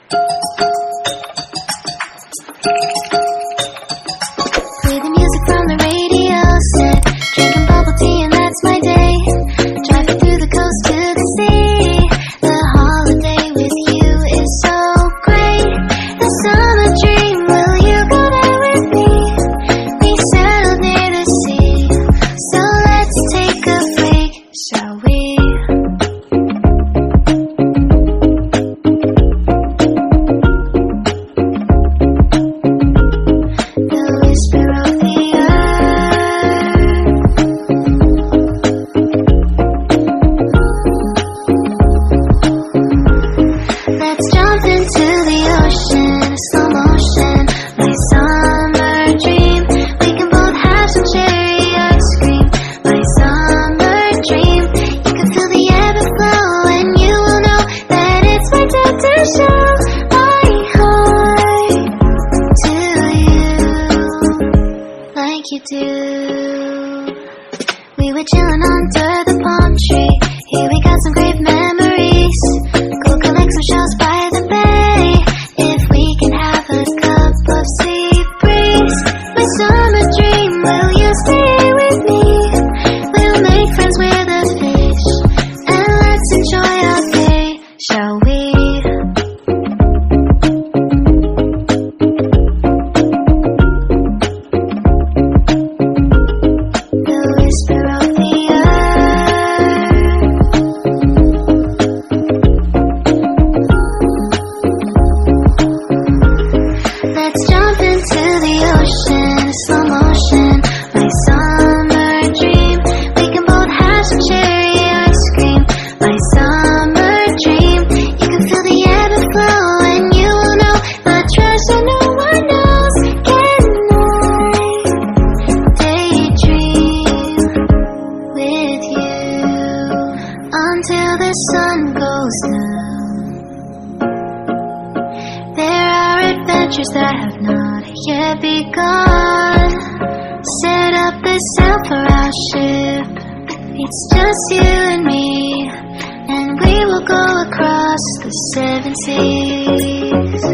Play the music from the radio set, drinking bubble tea and that's my day. Driving through the coast to the sea. The holiday with you is so great. The summer dream, will you go there with me? We settled near the sea, so let's take a break, shall we? The whisper of the earth. Let's jump into the ocean, slow motion, my summer dream. We can both have some cherry ice cream, my summer dream. You can feel the ebb and flow, and you will know that it's my time to show my heart to you, like you do. We were chilling under the palm tree. Here we got some great memories. Go collect some shells by the bay. If we can have a cup of sea breeze, my summer dream, will you stay with me? We'll make friends with the fish, and let's enjoy our day, shall we? The whisper of the earth. Let's jump into the ocean, slow motion, my summer dream. We can both have some cherry ice cream, my summer dream. You can feel the ebb and flow, and you will know the treasure no one knows. Can I daydream with you until the sun goes down? There are adventures that have not yet begun. Set up a sail for our ship. It's just you and me, and we will go across the 7 seas.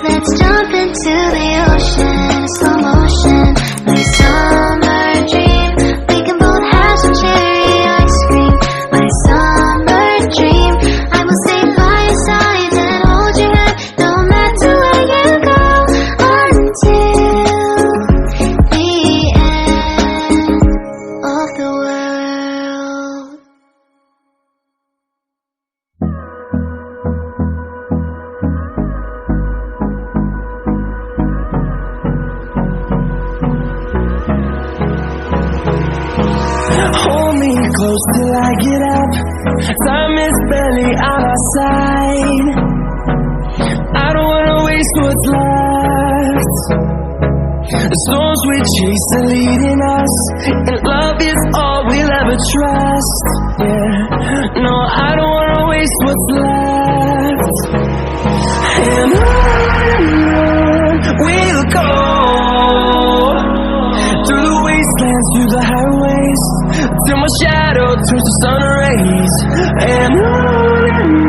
Let's jump into the ocean, slow motion, my summer dream. We can both have some cherry ice cream, my summer dream. I will stay by your side and hold your hand, no matter where you go, until the end of the world. Hold me close till I get up. Time is barely on our side. I don't wanna waste what's left. The storms we chase are leading us, and love is all we'll ever trust. Yeah, no, I don't wanna waste what's left. And on we'll go, through the wastelands, through the highways, till my shadow turns to sun rays. And on